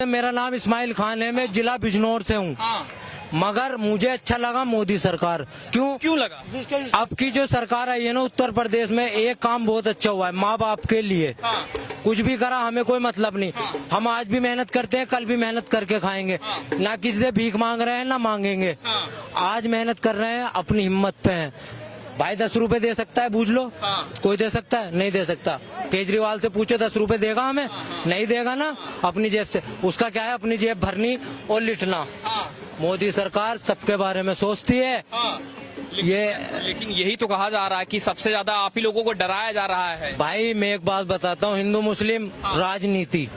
मेरा नाम इस्माइल खान है, मैं जिला बिजनौर से हूँ। मगर मुझे अच्छा लगा मोदी सरकार। क्यों लगा? अब की जो सरकार आई है ना उत्तर प्रदेश में, एक काम बहुत अच्छा हुआ है, माँ बाप के लिए। कुछ भी करा हमें कोई मतलब नहीं। हम आज भी मेहनत करते हैं, कल भी मेहनत करके खाएंगे। ना किसी से भीख मांग रहे हैं ना मांगेंगे। आज मेहनत कर रहे हैं, अपनी हिम्मत पे हैं। भाई 10 रुपए दे सकता है, बूझ लो। कोई दे सकता है? नहीं दे सकता। केजरीवाल से पूछो 10 रुपए देगा हमें? नहीं देगा ना। अपनी जेब से, उसका क्या है, अपनी जेब भरनी और लिटना। मोदी सरकार सबके बारे में सोचती है। लेकिन यही तो कहा जा रहा है कि सबसे ज्यादा आप ही लोगों को डराया जा रहा है। भाई मैं एक बात बताता हूँ, हिंदू मुस्लिम राजनीति,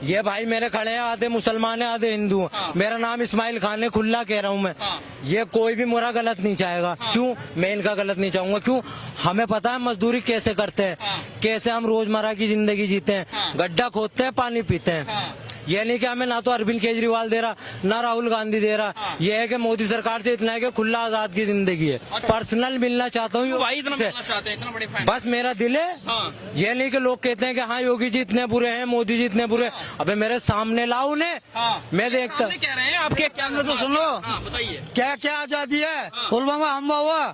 ये भाई मेरे खड़े हैं, आधे मुसलमान है आधे हिंदू हैं। मेरा नाम इस्माइल खान है, खुला कह रहा हूँ मैं। ये कोई भी मेरा गलत नहीं चाहेगा। क्यों? मैं इनका गलत नहीं चाहूंगा। क्यों? हमें पता है मजदूरी कैसे करते हैं, कैसे हम रोजमर्रा की जिंदगी जीते हैं। गड्ढा खोदते हैं, पानी पीते हैं। ये नहीं कि हमें ना तो अरविंद केजरीवाल दे रहा, ना राहुल गांधी दे रहा। ये है कि मोदी सरकार से इतना है कि खुला आजाद की जिंदगी है। पर्सनल मिलना चाहता हूँ, बस मेरा दिल है। ये नहीं कि लोग कहते हैं कि हाँ योगी जी इतने बुरे हैं, मोदी जी इतने बुरे। अबे मेरे सामने लाओ उन्हें, मैं देखता। कह रहे हैं आपके क्या तो सुन लो, बताइए क्या क्या आजादी है। पुलवामा हमला हुआ,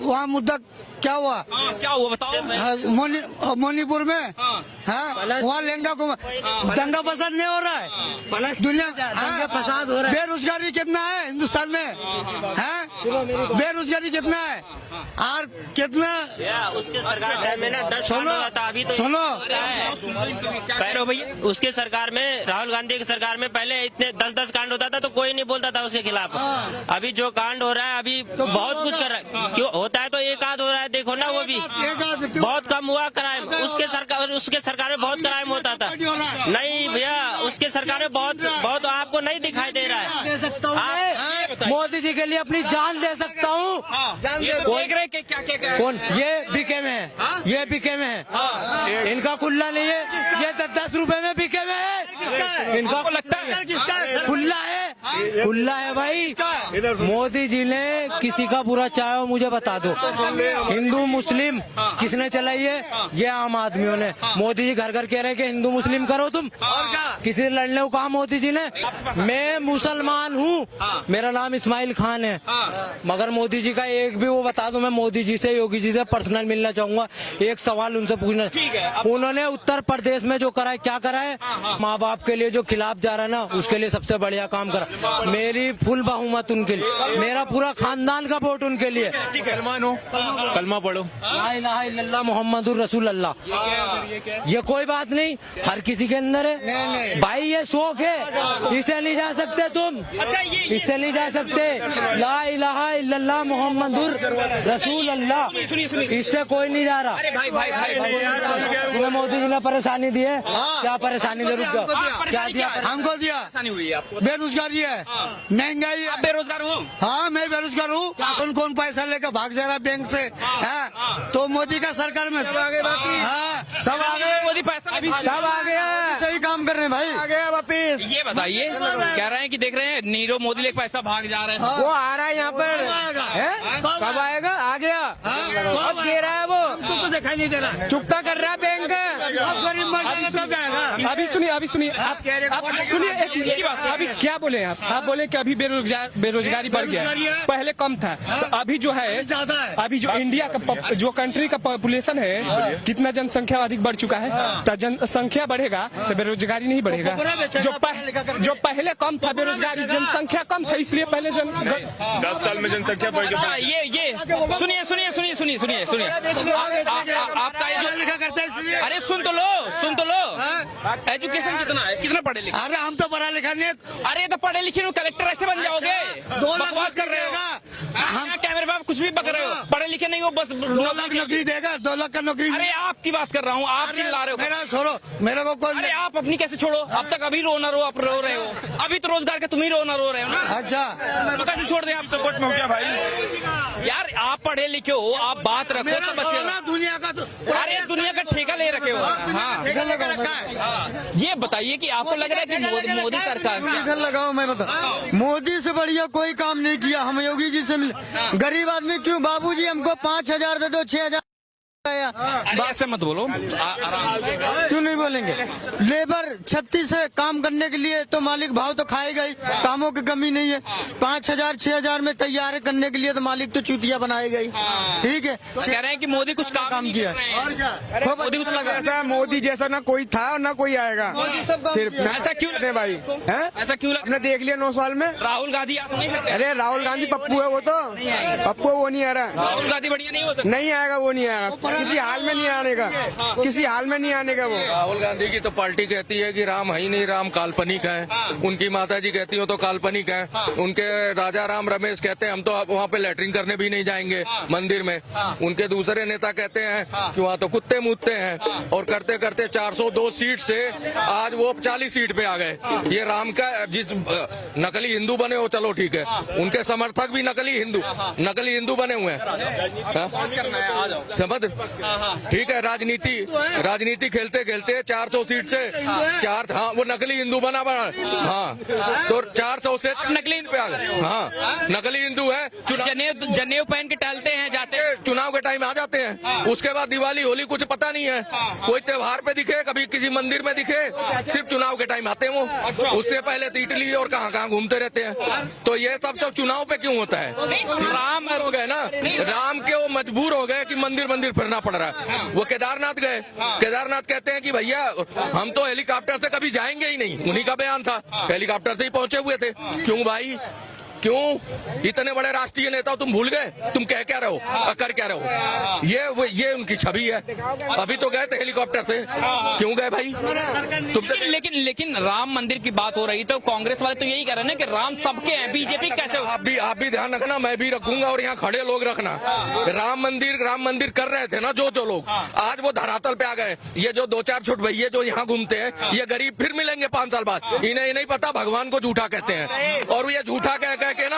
वहाँ मुद्दा क्या हुआ? क्या हुआ बताओ। मणिपुर में वहाँ लहंगा को दंगा फसाद नहीं हो रहा है। दुनिया दंगा फसाद हो रहा है। बेरोजगारी कितना है हिंदुस्तान में? बेरोजगारी कितना है? और कितना उसके सरकार में ना 10 सुनो अभी तो सुनो कह रहे भैया, उसके सरकार में, राहुल गांधी की सरकार में पहले इतने 10 कांड होता था तो कोई नहीं बोलता था उसके खिलाफ। अभी जो कांड हो रहा है, अभी तो बहुत कुछ कर रहा है। क्यों होता है तो एक आध हो रहा है, देखो ना, वो भी बहुत कम हुआ क्राइम। उसके सरकार में बहुत क्राइम होता था। नहीं भैया, उसके सरकार में बहुत आपको नहीं दिखाई दे रहा है। दे सकता हूँ, मोदी जी के लिए अपनी जान दे सकता हूँ। कौन? ये बीके में है, ये बीके में है। इनका खुला नहीं है, ये 10 रुपए में बीके में है। इनका लगता है खुला है, खुला है भाई। मोदी जी ने किसी का बुरा चाहे हो मुझे बता दो। हिंदू मुस्लिम किसने चलाई है? ये आम आदमियों ने। मोदी जी घर घर कह रहे हैं कि हिंदू मुस्लिम करो तुम। किसी से लड़ने को कहा मोदी जी ने? मैं मुसलमान हूँ, मेरा नाम इस्माइल खान है। मगर मोदी जी का एक भी वो बता दो, मैं मोदी जी से, योगी जी से पर्सनल मिलना चाहूंगा। एक सवाल उनसे पूछना, उन्होंने उत्तर प्रदेश में जो करा है, क्या करा है? माँ बाप के लिए जो खिलाफ जा रहा है ना, उसके लिए सबसे बढ़िया काम करा। मेरी फुल बहुमत उनके लिए, मेरा पूरा खानदान का वोट उनके लिए। कलमा पढ़ो, ला इलाहा इल्लल्लाह मुहम्मदुर रसूलुल्लाह। ये कोई बात नहीं, हर किसी के अंदर है भाई, ये शौक है, इसे नहीं जा सकते तुम। इससे नहीं जा सकते। ला इलाहा इल्लल्लाह मुहम्मदुर रसूलुल्लाह, इससे कोई नहीं जा रहा। तुम्हें मोदी जी ने परेशानी दी है? क्या परेशानी दे? रुक जाओ, क्या दिया? हमको दिया बेरोजगारी है, महंगाई है। बेरोजगार हूँ? हाँ मैं बेरोजगार हूँ। कौन पैसा लेकर भाग जा रहा है बैंक से? तो मोदी का सरकार में सब आ गए, मोदी पैसा सब आ गया, सही काम कर रहे हैं भाई। आ गया वापिस। ये बताइए, कह रहे हैं कि देख रहे हैं नीरव मोदी लेके पैसा भाग जा रहे हैं। वो आ रहा है यहाँ पर, कब आएगा? आ गया, अब दे रहा है वो, तो दिखाई नहीं दे रहा, चुकता कर रहा है बैंक। सब गरीब मर जाएगा। अभी सुनिए आप सुनिए, अभी क्या बोले आप बोले कि अभी बेरोजगारी बढ़ गया, पहले कम था, तो अभी जो है ज्यादा है। अभी जो इंडिया का जो कंट्री का पॉपुलेशन है, कितना जनसंख्या अधिक बढ़ चुका है, तो जनसंख्या बढ़ेगा तो बेरोजगारी नहीं बढ़ेगा। जो पहले कम था बेरोजगारी, जनसंख्या कम था, इसलिए पहले 10 साल में जनसंख्या बढ़ अच्छा, ये सुनिए आपका लिखा करता है इसलिए। अरे सुन तो लो एजुकेशन कितना पढ़े लिखे? अरे हम तो पढ़ा लिखा नहीं। अरे तो पढ़े लिखे कलेक्टर ऐसे बन जाओगे? 2 लाख बकवास कर रहे हो। हम कैमरे में कुछ भी बक रहे हो, पढ़े लिखे नहीं हो, बस 2 लाख नौकरी देगा, 2 लाख का नौकरी। अरे आपकी बात कर रहा हूँ, आप चिल्ला रहे हो। मेरा छोड़ो, मेरे को कौन? अरे आप अपनी कैसे छोड़ो? अब तक अभी रो रहे हो। अभी तो रोजगार के तुम ही रो रहे हो ना। अच्छा तो कैसे छोड़ दें? आप सपोर्ट में हो क्या भाई? यार आप पढ़े लिखे हो, आप बात रखो तो बचे ना दुनिया का। तो अरे दुनिया का ठेका ले रखे हो। हाँ, ठेका लगा रखा है। ये बताइए कि आपको लग रहा है कि मोदी सरकार लगाओ, मैं बता, मोदी से बढ़िया कोई काम नहीं किया। हम योगी जी से मिले, गरीब आदमी क्यों? बाबूजी हमको 5,000 दे दो, 6,000 ऐसे मत बोलो, आराम से। क्यों नहीं बोलेंगे? लेबर 36 से काम करने के लिए तो मालिक भाव तो खाएगा ही, कामों की कमी नहीं है। 5,000 6,000 में तैयार करने के लिए तो मालिक तो चूतिया बनाएगा ही। ठीक है, कह रहे हैं कि मोदी कुछ काम किया और क्या मोदी कुछ लगा। ऐसा मोदी जैसा ना कोई था और ना कोई आएगा। सिर्फ ऐसा क्यों नहीं भाई, हैं? ऐसा क्यों आपने देख लिया 9 साल में। राहुल गांधी आप नहीं सकते? अरे राहुल गांधी पप्पू है, वो तो पप्पू वो नहीं आ रहा। राहुल गांधी बढ़िया नहीं हो सकता। नहीं आएगा, वो नहीं आएगा, किसी हाल में नहीं आने का, किसी हाल में नहीं आने का वो। राहुल गांधी की तो पार्टी कहती है कि राम है ही नहीं, राम काल्पनिक है। उनकी माता जी कहती हो तो काल्पनिक है। उनके राजा राम रमेश कहते हैं हम तो वहाँ पे लैट्रिन करने भी नहीं जाएंगे मंदिर में। उनके दूसरे नेता कहते हैं कि वहाँ तो कुत्ते मुतते हैं। और करते करते 402 सीट से आज वो 40 सीट पे आ गए। ये राम का जिस नकली हिंदू बने हो, चलो ठीक है, उनके समर्थक भी नकली हिंदू बने हुए हैं। समझ, ठीक है, राजनीति खेलते खेलते 400 सीट से वो नकली हिंदू बना। हाँ, तो 400 से नकली पे आ गए। हाँ, नकली हिंदू है। जनेऊ पहन के टहलते हैं, जाते हैं, चुनाव के टाइम आ जाते हैं। उसके बाद दिवाली होली कुछ पता नहीं है। कोई त्योहार पे दिखे, कभी किसी मंदिर में दिखे, सिर्फ चुनाव के टाइम आते हैं वो। उससे पहले तो इटली और कहाँ घूमते रहते हैं। तो ये सब तो चुनाव पे क्यों होता है? राम हो गए ना, राम के वो मजबूर हो गए कि मंदिर फिरना पड़ रहा है। वो केदारनाथ गए, केदारनाथ कहते हैं कि भैया हम तो हेलीकॉप्टर से कभी जाएंगे ही नहीं। उन्हीं का बयान था, हेलीकॉप्टर से ही पहुंचे हुए थे। क्यों भाई, क्यों? इतने बड़े राष्ट्रीय नेता तुम भूल गए? तुम कह क्या रहे हो, कर क्या रहे हो? ये उनकी छवि है। अभी तो गए थे हेलीकॉप्टर से, क्यों गए भाई? तुम तो लेकिन राम मंदिर की बात हो रही तो कांग्रेस वाले तो यही कह रहे हैं कि राम सबके हैं, बीजेपी कैसे? आप भी ध्यान रखना, मैं भी रखूंगा और यहाँ खड़े लोग रखना। राम मंदिर कर रहे थे ना जो लोग, आज वो धरातल पे आ गए। ये जो 2-4 छोट भैये जो यहाँ घूमते हैं, ये गरीब फिर मिलेंगे 5 साल बाद। इन्हें नहीं पता भगवान को झूठा कहते हैं। और ये झूठा कह के ना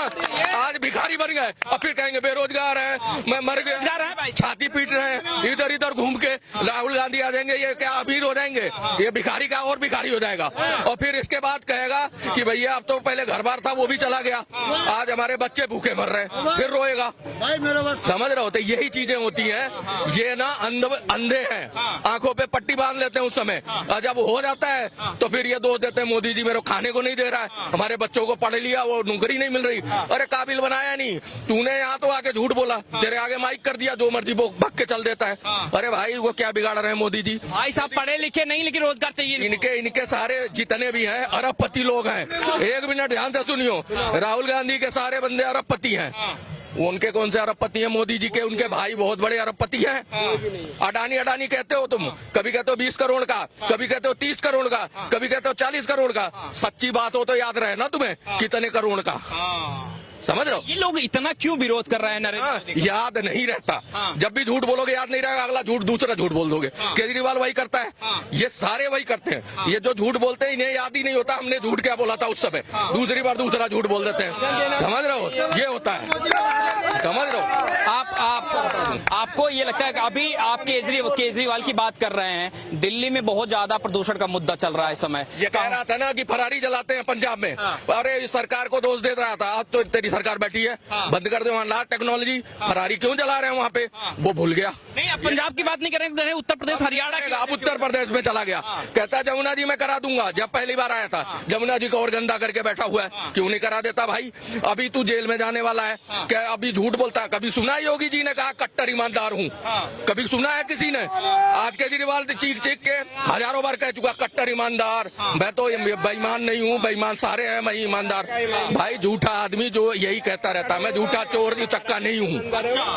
आज भिखारी बन गए। और फिर कहेंगे बेरोजगार है, मैं मर गया, छाती पीट रहे हैं इधर घूम के। राहुल गांधी आ जाएंगे, ये क्या अमीर हो जाएंगे? ये भिखारी का और भिखारी हो जाएगा। और फिर इसके बाद कहेगा कि भैया अब तो पहले घर बार था वो भी चला गया, आज हमारे बच्चे भूखे मर रहे हैं, फिर रोएगा। समझ रहे होते, यही चीजें होती हैं। ये ना अंधे हैं, आंखों पे पट्टी बांध लेते हैं उस समय। और जब हो जाता है तो फिर ये दोष देते हैं मोदी जी मेरे खाने को नहीं दे रहा है, हमारे बच्चों को पढ़ लिया, वो नौकरी नहीं मिल रही। अरे काबिल बनाया नहीं तूने, यहाँ तो आके झूठ बोला, तेरे आगे माइक कर दिया, जो मर्जी वो भग के चल देता है। अरे भाई वो क्या बिगाड़ रहे हैं मोदी जी? भाई साहब पढ़े लिखे नहीं, लेकिन रोजगार चाहिए। इनके सारे जितने भी हैं अरबपति लोग हैं। 1 मिनट ध्यान से सुनियो, राहुल गांधी के सारे बंदे अरबपति हैं। उनके कौन से अरबपति हैं? मोदी जी के उनके भाई बहुत बड़े अरबपति हैं। अडानी कहते हो तुम, कभी कहते हो 20 करोड़ का, कभी कहते हो 30 करोड़ का, कभी कहते हो 40 करोड़ का। सच्ची बात हो तो याद रहे ना तुम्हें कितने करोड़ का। समझ रहे हो? ये लोग इतना क्यों विरोध कर रहे हैं नरेंद्र मोदी? याद नहीं रहता। जब भी झूठ बोलोगे याद नहीं रहेगा, अगला झूठ दूसरा झूठ बोल दोगे। केजरीवाल वही करता है, ये सारे वही करते हैं। ये जो झूठ बोलते हैं इन्हें याद ही नहीं होता हमने झूठ क्या बोला था उस समय, दूसरी बार दूसरा झूठ बोल देते हैं। समझ रहे हो? ये होता है, समझ रहे हो? आपको ये लगता है कि अभी आप केजरीवाल की बात कर रहे हैं, दिल्ली में बहुत ज्यादा प्रदूषण का मुद्दा चल रहा है इस समय। ये कह रहा था ना कि फरारी जलाते हैं पंजाब में, अरे सरकार को दोष दे रहा था। आज तो तेरी सरकार बैठी है, बंद कर दे वहाँ ला टेक्नोलॉजी। फरारी क्यों जला रहे हैं वहाँ पे? वो भूल गया। नहीं, अब पंजाब की बात नहीं करेंगे, उत्तर प्रदेश हरियाणा की। अब उत्तर प्रदेश में चला गया, कहता है जमुना जी मैं करा दूंगा। जब पहली बार आया था जमुना जी को और गंदा करके बैठा हुआ है, क्यों नहीं करा देता भाई? अभी तू जेल में जाने वाला है, क्या अभी झूठ बोलता है? कभी सुना है योगी जी ने कहा कट्टर ईमानदार हूँ? कभी सुना है किसी ने? आज केजरीवाल चीख के हजारों बार कह चुका कट्टर ईमानदार, मैं तो बेईमान नहीं हूँ, बेईमान सारे हैं, मैं ईमानदार। भाई झूठा आदमी जो यही कहता रहता है, मैं झूठा चोर चक्का नहीं हूँ।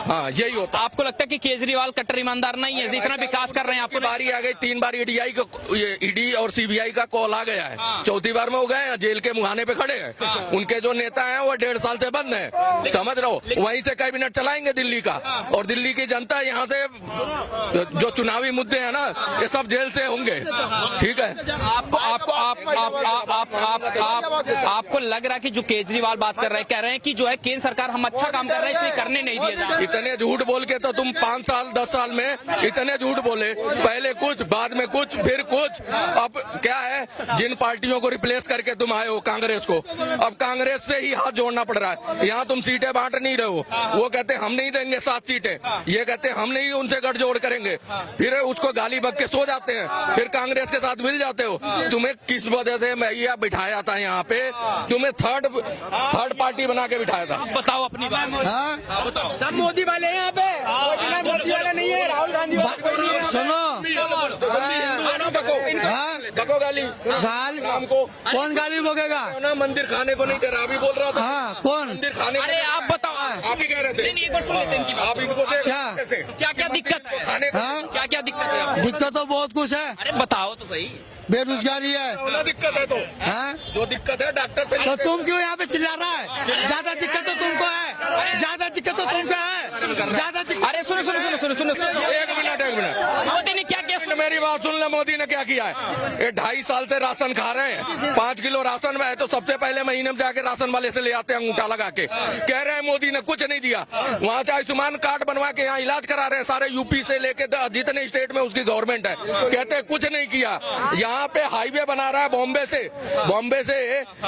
हाँ, यही होता। आपको लगता है कि केजरीवाल कट्टर ईमानदार नहीं है, जितना विकास कर रहे हैं? आपको बारी आ गई, 3 बार ईडी और सीबीआई का कॉल आ गया है, 4थी बार में हो गए, जेल के मुहाने पे खड़े हैं। उनके जो नेता हैं वो 1.5 साल से बंद हैं। समझ रहे हो? वहीं से कैबिनेट चलाएंगे दिल्ली का, और दिल्ली की जनता यहाँ से जो चुनावी मुद्दे हैं ना, ये सब जेल से होंगे। ठीक है? आपको लग रहा है कि जो केजरीवाल बात कर रहे हैं, कह रहे रहे हैं कि जो है केंद्र सरकार हम अच्छा काम कर रहे हैं इसलिए करने नहीं दिया जा रहा। इतने झूठ बोल के तो तुम 5 साल 10 साल में इतने झूठ बोले, पहले कुछ बाद में कुछ फिर कुछ। अब क्या है, जिन पार्टियों को रिप्लेस करके तुम आए हो कांग्रेस को, अब कांग्रेस से ही हाथ जोड़ना पड़ रहा है। यहाँ तुम सीटें बांट नहीं रहे हो, वो कहते हम नहीं देंगे 7 सीटें, ये कहते हम नहीं उनसे गठजोड़ करेंगे, फिर उसको गाली बक के सो जाते हैं, फिर कांग्रेस के साथ मिल जाते हो। तुम्हें किस वजह से मैया बिठाया था यहाँ पे, तुम्हें थर्ड पार्टी बना के बिठाया था। बताओ अपनी बात। बताओ। सब मोदी वाले हैं यहाँ पे, मोदी वाला नहीं है, राहुल गांधी सुनो, बको गाली शाम को कौन गाली बोलेगा? ना मंदिर खाने को नहीं दे रहा, अभी बोल रहा था। हाँ, कौन? मंदिर खाने अरे आप बताओ, आप ही कह रहे थे। नहीं, एक बार सुन लेते हैं इनकी बात। आप इनको देख क्या? क्या क्या दिक्कत है? खाने को हाँ? क्या क्या दिक्कत है आपको? दिक्कत तो बहुत कुछ है, अरे बताओ तो सही। बेरोजगारी है। ना दिक्कत है तो हाँ? जो दिक्कत है डॉक्टर से तो तुम क्यों यहाँ पे चिल्ला रहा है? ज्यादा दिक्कत तो तुमको है, ज्यादा दिक्कत तो तुमको है, ज्यादा दिक्कत। अरे सुनो सुनो सुनो सुनो सुनो एक मिनट मोदी ने क्या किया? मेरी बात सुन ले, मोदी ने क्या किया है? ये 2.5 साल से राशन खा रहे हैं, 5 किलो राशन में है तो सबसे पहले महीने में जाके राशन वाले से ले आते हैं अंगूठा लगा के। कह रहे हैं मोदी ने कुछ नहीं दिया, वहाँ से आयुष्मान कार्ड बनवा के यहाँ इलाज करा रहे हैं सारे यूपी से लेके जितने स्टेट में उसकी गवर्नमेंट है, कहते हैं कुछ नहीं किया। यहाँ पे हाईवे बना रहा है बॉम्बे से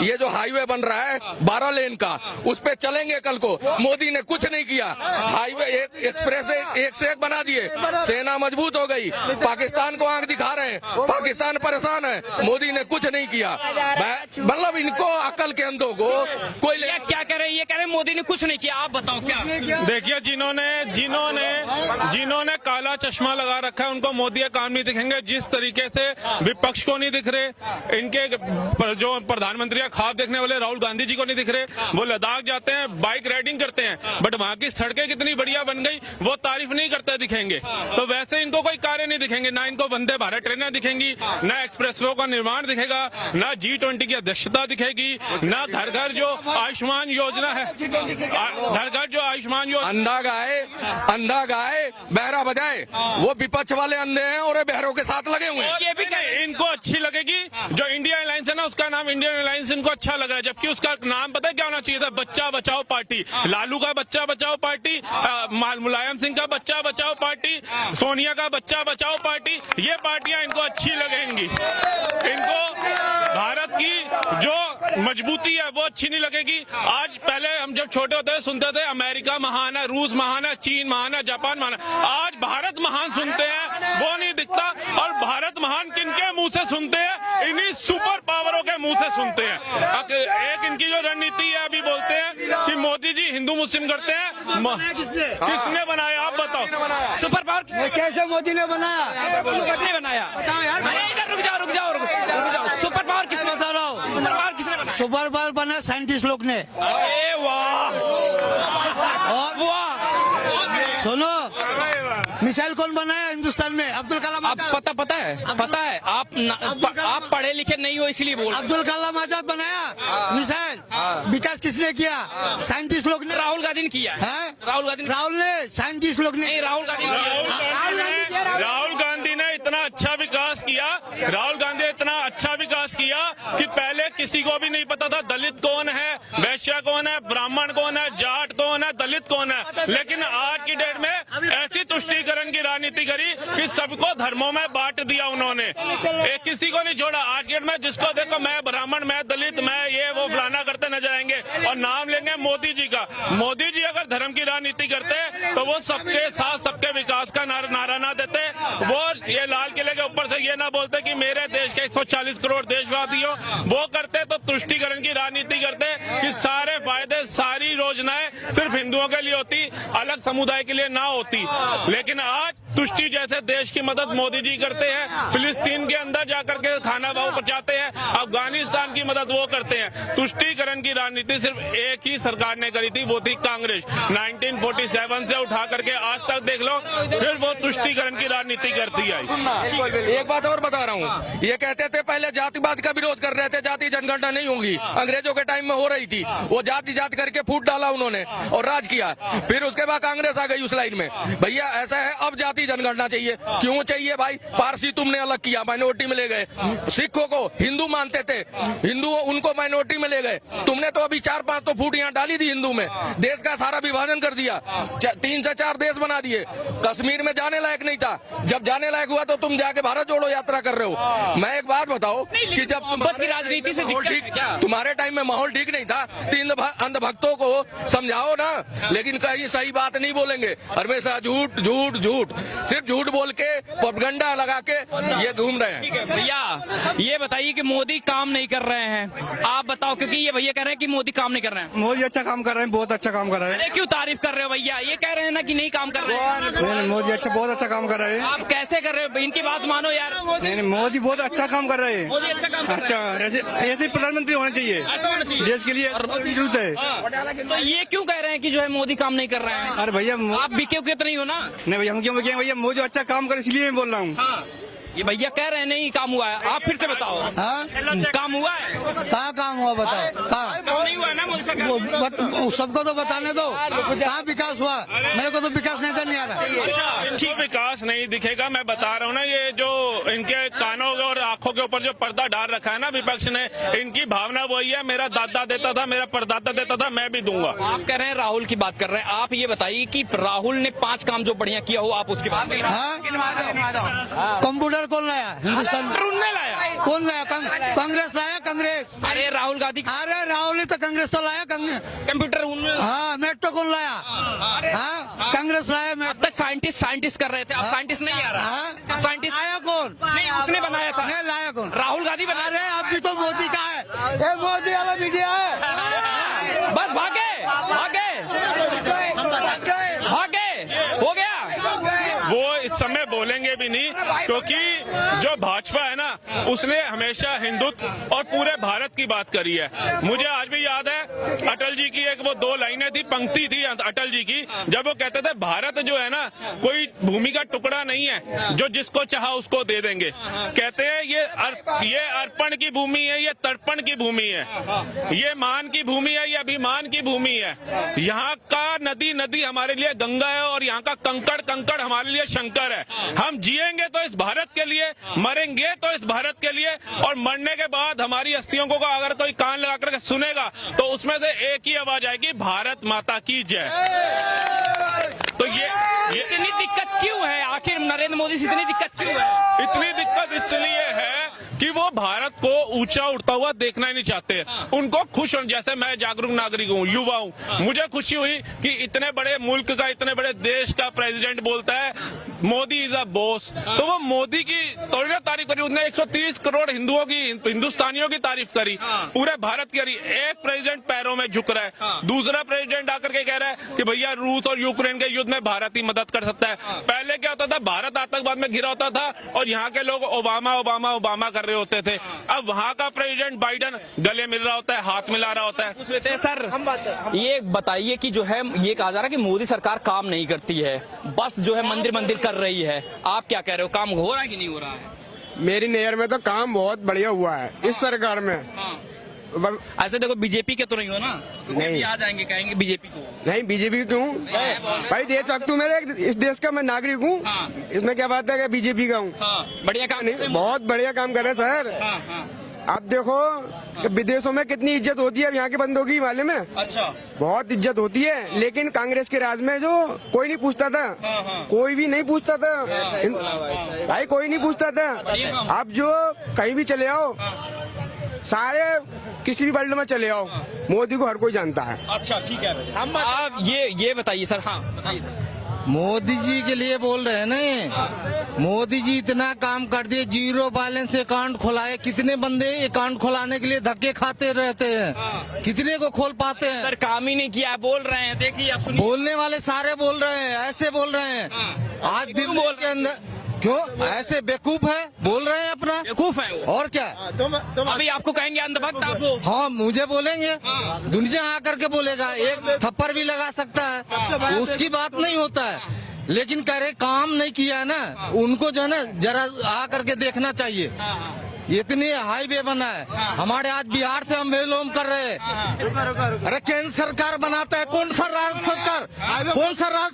ये जो हाईवे बन रहा है 12 लेन का, उस पे चलेंगे कल को। मोदी ने कुछ नहीं किया, हाईवे एक्सप्रेस एक से एक बना दिए, सेना मजबूत हो गई, पाकिस्तान को आंख दिखा रहे हैं, पाकिस्तान परेशान है, मोदी ने कुछ नहीं किया। मतलब इनको अकल के अंधों को कोई क्या कह रहे हैं? ये कह रहे हैं मोदी ने कुछ नहीं किया, आप बताओ क्या? देखिए, जिन्होंने काला चश्मा लगा रखा है उनको मोदी के काम नहीं दिखेंगे। जिस तरीके से विपक्ष को नहीं दिख रहे, इनके जो प्रधानमंत्री का ख्वाब देखने वाले राहुल गांधी जी को नहीं दिख रहे, वो लद्दाख जाते हैं, बाइक राइडिंग करते हैं, बट वहाँ की सड़कें कितनी बढ़िया बन गई वो तारीफ नहीं करते दिखेंगे। तो वैसे इनको कोई कार्य नहीं दिखेंगे, ना इनको वंदे भारत ट्रेनें दिखेंगी, ना एक्सप्रेसवे का निर्माण दिखेगा, ना G20 की अध्यक्षता दिखेगी, ना घर घर जो आयुष्मान योजना है, घर घर जो आयुष्मान योजना। अंधा गाय बहरा बजाए, वो विपक्ष वाले अंधे हैं और ये बहरों के साथ लगे हुए हैं। ये भी नहीं, इनको अच्छी लगेगी जो इंडिया अलायंस है ना, उसका नाम इंडियन अलायंस इनको अच्छा लगा है, जबकि उसका नाम पता है क्या होना चाहिए था? बच्चा बचाओ पार्टी। लालू का बच्चा बचाओ पार्टी, मुलायम सिंह का बच्चा बचाओ पार्टी, सोनिया का बच्चा बचाओ पार्टी, ये पार्टियां इनको अच्छी लगेंगी। इनको भारत की जो मजबूती है वो अच्छी नहीं लगेगी। आज पहले हम जब छोटे होते थे सुनते थे अमेरिका महान है, रूस महान है, चीन महान है, जापान महान है। आज भारत महान सुनते हैं, वो नहीं दिखता। और भारत महान किनके मुंह से सुनते हैं? इन्हीं सुपर पावरों के मुंह से सुनते हैं। एक इनकी जो रणनीति है, अभी बोलते हैं कि मोदी जी हिंदू मुस्लिम करते हैं। किसने बनाया आप बताओ? सुपर पावर कैसे मोदी ने बनाया? किसने बनाया? अरे इधर रुक जाओ। सुपर पावर किसने? बता रहा हूँ, सुपर पावर किसने बनाया? सुपर पावर बना साइंटिस्ट लोग ने। अरे वाह, और वाह। सुनो, मिसाइल कौन बनाया हिंदुस्तान में? अब्दुल कलाम आप पता है आप पढ़े लिखे नहीं हो इसलिए बोल रहे। अब्दुल कलाम आजाद बनाया मिसाइल। विकास किसने किया? साइंटिस्ट लोग ने। राहुल गांधी ने किया है। राहुल ने, साइंटिस्ट लोग ने। नहीं, राहुल गांधी राहुल गांधी ने इतना अच्छा विकास किया, राहुल गांधी ने इतना अच्छा विकास किया कि पहले किसी को भी नहीं पता था दलित कौन है, वैश्य कौन है, ब्राह्मण कौन है, जाट कौन है, दलित कौन है। लेकिन आज की डेट में ऐसी तुष्टीकरण की राजनीति करी कि सबको धर्मों में बांट दिया उन्होंने, एक किसी को नहीं छोड़ा। आज के डेट में जिसको देखो मैं ब्राह्मण, मैं दलित, मैं ये वो फलाना करते नजर आएंगे और नाम लेंगे मोदी जी का। मोदी जी अगर धर्म की राजनीति करते तो वो सबके साथ सबके विकास का नारा ना देते, वो ये लाल किले के ऊपर से ये ना बोलते कि मेरे देश के 140 करोड़ देशवासी हो, वो करते तो तुष्टीकरण की राजनीति करते कि सारे फायदे सारी योजनाएं सिर्फ हिंदुओं के लिए होती, अलग समुदाय के लिए ना होती। लेकिन आज तुष्टि जैसे देश की मदद मोदी जी करते हैं, फिलिस्तीन के अंदर जाकर के खाना वो पहुंचाते हैं, अफगानिस्तान की मदद वो करते हैं। तुष्टीकरण की राजनीति सिर्फ एक ही सरकार ने करी थी, वो थी कांग्रेस। 1947 से उठा करके आज तक देख लो, फिर वो तुष्टीकरण की राजनीति करती आई। एक बात और बता रहा हूँ, ये कहते थे पहले जातिवाद का विरोध कर रहे थे, जाति जनगणना नहीं होगी, अंग्रेजों के टाइम में हो रही थी, वो जाति करके फूट डाला उन्होंने और राज किया। फिर उसके बाद कांग्रेस आ गई उस लाइन में, भैया ऐसा है अब जाति जनगणना चाहिए। क्यों चाहिए भाई? पारसी तुमने अलग किया, माइनॉरिटी में ले गए। सिखों को हिंदू मानते थे, हिंदू उनको माइनॉरिटी में ले गए। तुमने तो अभी 4-5 तो फूट यहाँ डाली थी हिंदू में, देश का सारा विभाजन कर दिया, 3 से 4 देश बना दिए। कश्मीर में जाने लायक नहीं था, जब जाने लायक हुआ तो तुम जाके भारत जोड़ो यात्रा कर रहे हो। मैं एक बात बताओ कि जब मोहब्बत की राजनीति से माहौल दिक्कत है ठीक, क्या? तुम्हारे टाइम में माहौल ठीक नहीं था, 3 अंधभक्तों को समझाओ ना, लेकिन कहीं सही बात नहीं बोलेंगे, हमेशा झूठ झूठ झूठ, सिर्फ झूठ बोल के प्रोपगेंडा लगा के ये घूम रहे हैं। भैया ये बताइए कि मोदी काम नहीं कर रहे हैं, आप बताओ, क्योंकि ये भैया कह रहे हैं कि मोदी काम नहीं कर रहे हैं। मोदी अच्छा काम कर रहे हैं, बहुत अच्छा काम कर रहे हैं। अरे क्यों तारीफ कर रहे हो भैया? ये कह रहे हैं ना कि नहीं काम कर रहे हैं। मोदी अच्छा, बहुत अच्छा काम कर रहे हैं। आप कैसे कर रहे हो? इनकी बात मानो यार। नहीं, मोदी बहुत अच्छा काम कर रहे हैं। मोदी अच्छा काम कर रहे हैं। अच्छा, ऐसे प्रधानमंत्री होने चाहिए, ऐसा होना चाहिए। देश के लिए जरूरत है। तो ये क्यों कह रहे हैं कि जो है मोदी काम नहीं कर रहे हैं? अरे भैया आप बिके उके तो नहीं हो ना? नहीं भैया, हम क्यों कहें भैया? मोदी अच्छा काम करे इसलिए मैं बोल रहा हूँ। हाँ, ये भैया कह रहे हैं नहीं काम हुआ है, आप फिर से बताओ। हाँ? काम हुआ है? कहाँ काम हुआ बताओ? कहाँ? काम नहीं हुआ है ना मोदी सरकार? सबको तो बताने दो, कहाँ विकास हुआ? मेरे को तो विकास नजर नहीं आ रहा। अच्छा, ठीक, विकास नहीं दिखेगा। मैं बता रहा हूँ ना, ये जो इनके कानों और आंखों के ऊपर जो पर्दा डाल रखा है ना विपक्ष ने, इनकी भावना वही है, मेरा दादा देता था, मेरा परदादा देता था, मैं भी दूंगा। आप कह रहे हैं राहुल की बात कर रहे हैं, आप ये बताइए कि राहुल ने 5 काम जो बढ़िया किया हो, आप उसकी बात कंप्यूटर कौन लाया? हिंदुस्तान उनने लाया। कौन लाया? कांग्रेस लाया, कांग्रेस। अरे राहुल गांधी, अरे राहुल ने तो कांग्रेस तो लाया। कंप्यूटर हाँ, मेट्रो कौन लाया? हाँ, कांग्रेस लाया। अब तक साइंटिस्ट कर रहे थे, अब साइंटिस्ट नहीं आ रहा। साइंटिस्ट आया कौन? नहीं, उसने बनाया था। नहीं, लाया कौन? राहुल गांधी बनाया। अरे अभी तो मोदी का है, ये मोदी वाला मीडिया है। बस भागे हो गया। वो इस समय बोलेंगे भी नहीं, क्योंकि जो भाजपा है ना, उसने हमेशा हिंदुत्व और पूरे भारत की बात करी है। मुझे आज भी याद है अटल जी की एक वो 2 लाइनें थी, पंक्ति थी अटल जी की, जब वो कहते थे भारत जो है ना कोई भूमि का टुकड़ा नहीं है जो जिसको चाहा उसको दे देंगे। कहते हैं ये अर्पण की भूमि है, ये तर्पण की भूमि है, ये मान की भूमि है, ये अभिमान की भूमि है। यहाँ का नदी हमारे लिए गंगा है और यहाँ का कंकड़ हमारे लिए शंकर है। हम जिएंगे तो इस भारत के लिए, मरेंगे तो इस भारत के लिए, और मरने के बाद हमारी अस्थियों को अगर कोई कान लगा करके सुनेगा तो उसमें से एक ही आवाज आएगी, भारत माता की जय। तो ये इतनी दिक्कत क्यों है आखिर? नरेंद्र मोदी से इतनी दिक्कत क्यों है? इतनी दिक्कत इसलिए है कि वो भारत को ऊंचा उठता हुआ देखना ही नहीं चाहते। उनको खुश हो, जैसे मैं जागरूक नागरिक हूँ, युवा हूँ, मुझे खुशी हुई कि इतने बड़े मुल्क का, इतने बड़े देश का प्रेसिडेंट बोलता है मोदी इज अ बॉस। तो वो मोदी की थोड़ी ना तारीफ करी, उसने 130 करोड़ हिंदुओं की, हिंदुस्तानियों की तारीफ करी, पूरे भारत की करी। एक प्रेसिडेंट पैरों में झुक रहा है, दूसरा प्रेसिडेंट आकर के कह रहा है कि भैया रूस और यूक्रेन के युद्ध में भारत ही मदद कर सकता है। पहले क्या होता था, भारत आतंकवाद में घिरा होता था और यहाँ के लोग ओबामा कर रहे होते थे। अब वहाँ का प्रेसिडेंट बाइडन गले मिल रहा होता है, हाथ मिला रहा होता है। सर ये बताइए कि जो है ये कहा जा रहा है कि मोदी सरकार काम नहीं करती है, बस जो है मंदिर कर रही है, आप क्या कह रहे हो? काम हो रहा है कि नहीं हो रहा है? मेरी नजर में तो काम बहुत बढ़िया हुआ है इस सरकार में। ऐसे देखो बीजेपी के तो नहीं हो ना, तो नहीं आ जाएंगे, कहेंगे बीजेपी को। नहीं, बीजेपी क्यों भाई? देशभक्त हूँ, मैं इस देश का मैं नागरिक हूँ। इसमें क्या बात है कि बीजेपी का हूँ? बढ़िया काम नहीं, बहुत बढ़िया काम कर रहे हैं सर। आप देखो कि विदेशों में कितनी इज्जत होती है, यहाँ के बंदों की माले में अच्छा बहुत इज्जत होती है, लेकिन कांग्रेस के राज में जो कोई नहीं पूछता था, कोई भी नहीं पूछता था भाई, कोई नहीं पूछता था। आप जो कहीं भी चले आओ, सारे किसी भी वर्ल्ड में चले आओ, मोदी को हर कोई जानता है। अच्छा ठीक है, आप ये बताइए सर। हाँ बताइए सर। मोदी जी के लिए बोल रहे हैं ना, मोदी जी इतना काम कर दिए, 0 बैलेंस अकाउंट खुलाए। कितने बंदे अकाउंट खुलाने के लिए धक्के खाते रहते हैं, कितने को खोल पाते हैं? सर काम ही नहीं किया, बोल रहे हैं, देखिए आप सुनिए। बोलने वाले सारे बोल रहे हैं, ऐसे बोल रहे हैं। आज दिल्ली के अंदर क्यों ऐसे बेवकूफ है, बोल रहे हैं अपना बेवकूफ है वो। और क्या? अभी आपको कहेंगे अंधभक्त आप लोग। हाँ, मुझे बोलेंगे, दुनिया आकर के बोलेगा, एक थप्पड़ भी लगा सकता है, उसकी बात नहीं होता है। लेकिन कह रहे काम नहीं किया है ना, उनको जो है ना जरा आ करके देखना चाहिए। इतनी हाईवे बना है। हमारे आज बिहार से हम बिलोंग कर रहे हैं। अरे केंद्र सरकार बनाता है, कौन सा राज्य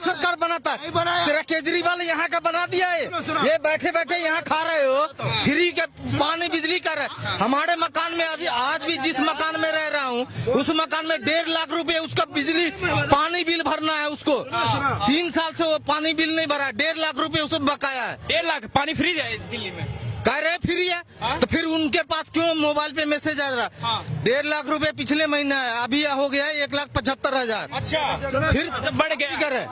सरकार बनाता है? तेरा केजरीवाल यहाँ का बना दिया है। ये बैठे बैठे यहाँ खा रहे हो, फ्री के पानी बिजली कर रहे। हमारे मकान में अभी आज भी जिस मकान में रह रहा हूँ, उस मकान में 1.5 लाख रुपए उसका बिजली पानी बिल भरना है उसको। 3 साल से वो पानी बिल नहीं भरा, 1.5 लाख रुपए उसको बकाया है। 1.5 लाख पानी फ्री है दिल्ली में, कह रहे फ्री है। तो फिर उनके पास क्यों मोबाइल पे मैसेज आ रहा? 1.5 लाख रुपए पिछले महीने है, अभी हो गया 1,75,000। अच्छा फिर बढ़ गया। कह रहे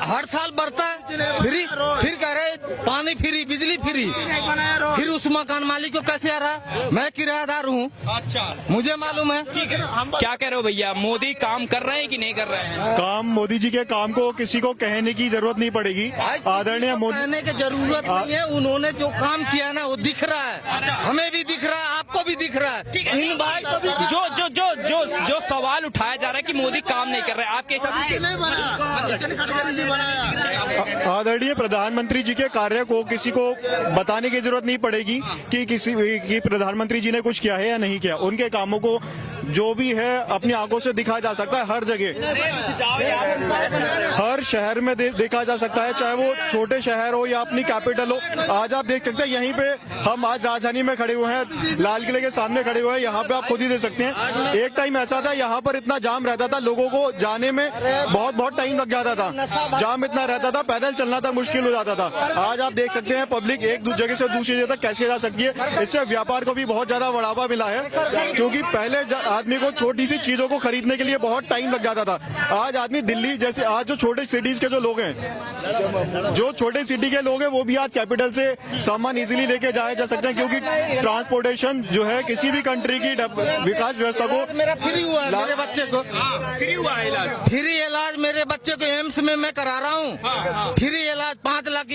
हर साल बढ़ता है। फिर कह रहे पानी फ्री, बिजली फ्री। फिर उस मकान मालिक को कैसे आ रहा? मैं किराएदार हूँ, अच्छा मुझे मालूम है। क्या कह रहे हो भैया, मोदी काम कर रहे हैं कि नहीं कर रहे हैं? काम, मोदी जी के काम को किसी को कहने की जरूरत नहीं पड़ेगी। आदरणीय मोदी, कहने की जरूरत नहीं है। उन्होंने जो काम किया ना वो दिख रहा है, हमें भी दिख रहा है, आपको भी दिख रहा है, इन भाई को भी। जो सवाल उठाया जा रहा है कि मोदी काम नहीं कर रहे, आपके हिसाब से आदरणीय प्रधानमंत्री जी के कार्य को किसी को बताने की जरूरत नहीं पड़ेगी कि प्रधानमंत्री जी ने कुछ किया है या नहीं किया। उनके कामों को जो भी है अपनी आंखों से दिखाया जा सकता है, हर जगह, हर शहर में देखा जा सकता है, चाहे वो छोटे शहर हो या अपनी कैपिटल हो। आज आप देख सकते हैं, यहीं पे हम आज राजधानी में खड़े हुए हैं, लाल किले के सामने खड़े हुए हैं। यहाँ पे आप खुद ही देख सकते हैं, एक टाइम ऐसा था यहाँ पर इतना जाम रहता था, लोगों को जाने में बहुत टाइम लग जाता था। जाम इतना रहता था, पैदल चलना तक मुश्किल हो जाता था। आज आप देख सकते हैं पब्लिक एक जगह से दूसरी जगह तक कैसे जा सकती है। इससे व्यापार को भी बहुत ज्यादा बढ़ावा मिला है, क्योंकि पहले आदमी को छोटी सी चीजों को खरीदने के लिए बहुत टाइम लग जाता था। आज आदमी दिल्ली जैसे, आज जो छोटे सिटीज के जो लोग हैं, जो छोटे सिटी के लोग हैं, वो भी आज कैपिटल से सामान इजीली लेके जाए जा सकते हैं, क्योंकि ट्रांसपोर्टेशन जो है किसी भी कंट्री की विकास व्यवस्था को। मेरा फ्री हुआ है, मेरे बच्चे को फ्री हुआ है इलाज। फ्री इलाज मेरे बच्चे को एम्स में मैं करा रहा हूँ। फ्री इलाज 5 लाख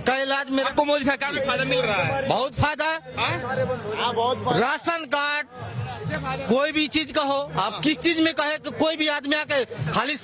का इलाज मेरे आपको मोदी सरकार में फायदा मिल रहा है? बहुत फायदा है। राशन कार्ड, कोई भी चीज का हो, आप किस चीज में कहे, कोई भी आदमी आके खाली